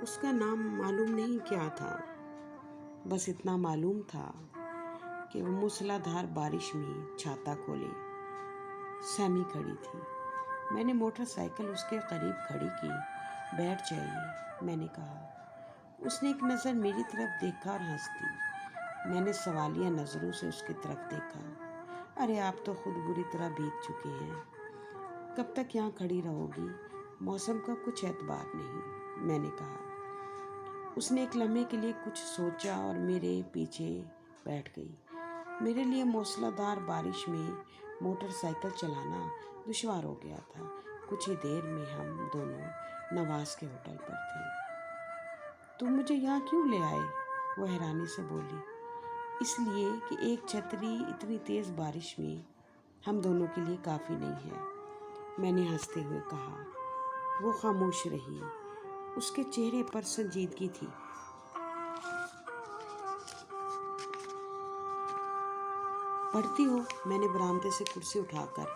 اس کا نام معلوم نہیں کیا تھا، بس اتنا معلوم تھا کہ وہ موسلا دھار بارش میں چھاتا کھولے سیمی کھڑی تھی۔ میں نے موٹر سائیکل اس کے قریب کھڑی کی۔ بیٹھ جائیے، میں نے کہا۔ اس نے ایک نظر میری طرف دیکھا اور ہنس دی۔ میں نے سوالیہ نظروں سے اس کی طرف دیکھا۔ ارے آپ تو خود بری طرح بھیگ چکے ہیں، کب تک یہاں کھڑی رہو گی؟ موسم کا کچھ اعتبار نہیں، میں نے کہا۔ اس نے ایک لمحے کے لیے کچھ سوچا اور میرے پیچھے بیٹھ گئی۔ میرے لیے موسلا دھار بارش میں موٹر سائیکل چلانا دشوار ہو گیا تھا۔ کچھ ہی دیر میں ہم دونوں نواز کے ہوٹل پر تھے۔ تم مجھے یہاں کیوں لے آئے؟ وہ حیرانی سے بولی۔ اس لیے کہ ایک چھتری اتنی تیز بارش میں ہم دونوں کے لیے کافی نہیں ہے، میں نے ہنستے ہوئے کہا۔ وہ خاموش رہی، اس کے چہرے پر سنجیدگی تھی۔ پڑھتی ہو؟ میں نے برآمدے سے کرسی اٹھا کر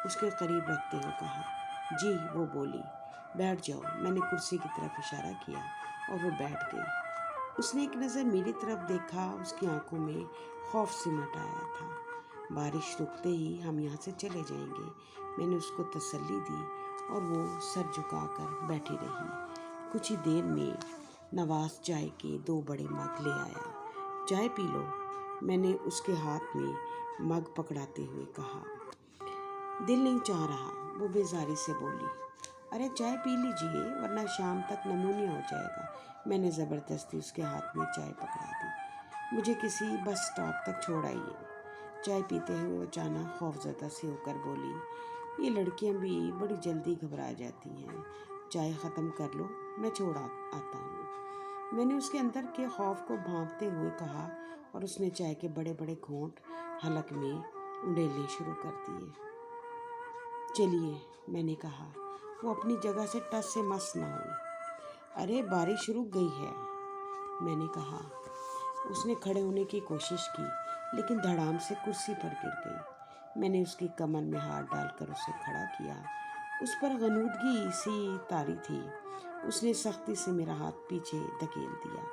اس کے قریب رکھتے ہوئے کہا۔ جی، وہ بولی۔ بیٹھ جاؤ، میں نے کرسی کی طرف اشارہ کیا اور وہ بیٹھ گئی۔ اس نے ایک نظر میری طرف دیکھا، اس کی آنکھوں میں خوف سمٹ آیا تھا۔ بارش رکتے ہی ہم یہاں سے چلے جائیں گے، میں نے اس کو تسلی دی اور وہ سر جھکا کر بیٹھی رہی۔ کچھ ہی دیر میں نواز چائے کے 2 بڑے مگ لے آیا۔ چائے پی لو، میں نے اس کے ہاتھ میں مگ پکڑاتے ہوئے کہا۔ دل نہیں چاہ رہا، وہ بیزاری سے بولی۔ ارے چائے پی لیجیے ورنہ شام تک نمونیا ہو جائے گا، میں نے زبردستی اس کے ہاتھ میں چائے پکڑا دی۔ مجھے کسی بس اسٹاپ تک چھوڑ آئیے۔ چائے پیتے ہوئے وہ اچانک خوفزدہ سی ہو کر بولی، یہ لڑکیاں بھی بڑی جلدی گھبرا جاتی ہیں، چائے ختم کر لو، میں چھوڑ آتا ہوں۔ میں نے اس کے اندر کے خوف کو بھانپتے ہوئے کہا اور اس نے چائے کے بڑے بڑے گھونٹ حلق میں انڈیلنے شروع کر دیے۔ چلیے، میں نے کہا۔ وہ اپنی جگہ سے ٹس سے مس نہ ہوئی۔ ارے بارش رک گئی ہے، میں نے کہا۔ اس نے کھڑے ہونے کی کوشش کی لیکن دھڑام سے کرسی پر گر گئی۔ میں نے اس کی کمر میں ہاتھ ڈال کر اسے کھڑا کیا۔ اس پر غنودگی سی طاری تھی۔ اس نے سختی سے میرا ہاتھ پیچھے دھکیل دیا۔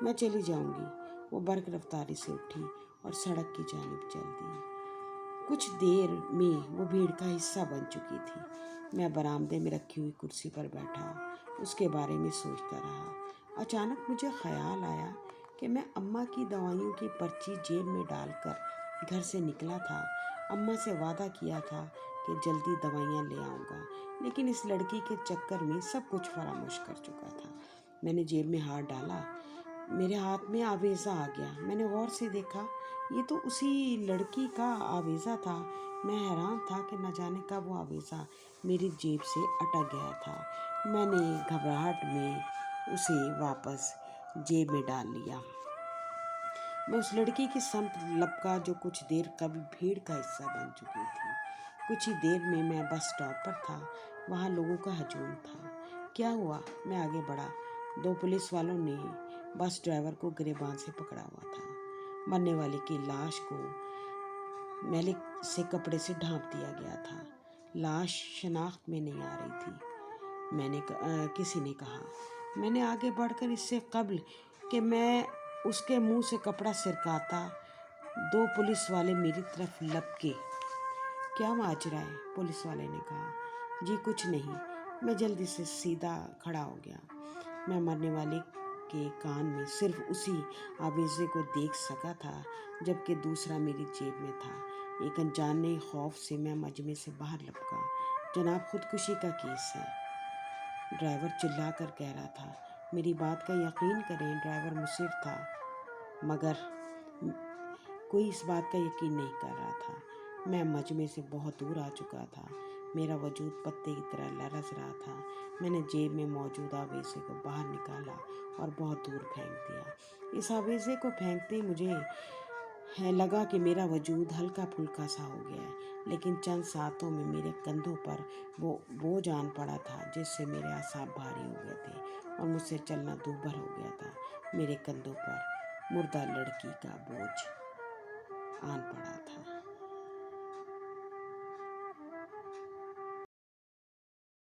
میں چلی جاؤں گی، وہ برق رفتاری سے اٹھی اور سڑک کی جانب چل دی۔ کچھ دیر میں وہ بھیڑ کا حصہ بن چکی تھی۔ میں برآمدے میں رکھی ہوئی کرسی پر بیٹھا اس کے بارے میں سوچتا رہا۔ اچانک مجھے خیال آیا کہ میں اماں کی دوائیوں کی پرچی جیب میں ڈال کر گھر سے نکلا تھا۔ اماں سے وعدہ کیا تھا کہ جلدی دوائیاں لے آؤں گا، لیکن اس لڑکی کے چکر میں سب کچھ فراموش کر چکا تھا۔ میں نے جیب میں ہاتھ ڈالا، میرے ہاتھ میں آویزہ آ گیا۔ میں نے غور سے دیکھا، یہ تو اسی لڑکی کا آویزہ تھا۔ میں حیران تھا کہ نہ جانے کب وہ آویزہ میری جیب سے اٹک گیا تھا۔ میں نے گھبراہٹ میں اسے واپس جیب میں ڈال لیا۔ میں اس لڑکی کی سمت لپکا جو کچھ دیر قبل بھیڑ کا حصہ بن چکی تھی۔ کچھ ہی دیر میں میں بس اسٹاپ پر تھا، وہاں لوگوں کا ہجوم تھا۔ کیا ہوا؟ میں آگے بڑھا۔ 2 پولیس والوں نے بس ڈرائیور کو گریبان سے پکڑا ہوا تھا۔ مرنے والے کی لاش کو میلے سے کپڑے سے ڈھانپ دیا گیا تھا۔ لاش شناخت میں نہیں آ رہی تھی، کسی نے کہا۔ میں نے آگے بڑھ کر اس سے قبل کہ میں اس کے منہ سے کپڑا سرکاتا 2 پولیس والے میری طرف لپکے۔ کیا ماجرا ہے؟ پولیس والے نے کہا۔ جی کچھ نہیں، میں جلدی سے سیدھا کھڑا ہو گیا۔ میں مرنے والے کے کان میں صرف اسی آویزے کو دیکھ سکا تھا جبکہ دوسرا میری جیب میں تھا۔ ایک انجانے خوف سے میں مجمع سے باہر لپکا۔ جناب خودکشی کا کیس ہے، ڈرائیور چلا کر کہہ رہا تھا۔ میری بات کا یقین کریں، ڈرائیور مصر تھا مگر کوئی اس بات کا یقین نہیں کر رہا تھا۔ میں مجمع سے بہت دور آ چکا تھا، میرا وجود پتے کی طرح لرز رہا تھا۔ میں نے جیب میں موجود آویزے کو باہر نکالا اور بہت دور پھینک دیا۔ اس آویزے کو پھینکتے ہی مجھے لگا کہ میرا وجود ہلکا پھلکا سا ہو گیا ہے، لیکن چند ساتوں میں میرے کندھوں پر وہ بوجھ آن پڑا تھا جس سے میرے اعصاب بھاری ہو گئے تھے اور مجھ سے چلنا دوبھر ہو گیا تھا۔ میرے کندھوں پر مردہ لڑکی کا بوجھ آن پڑا تھا۔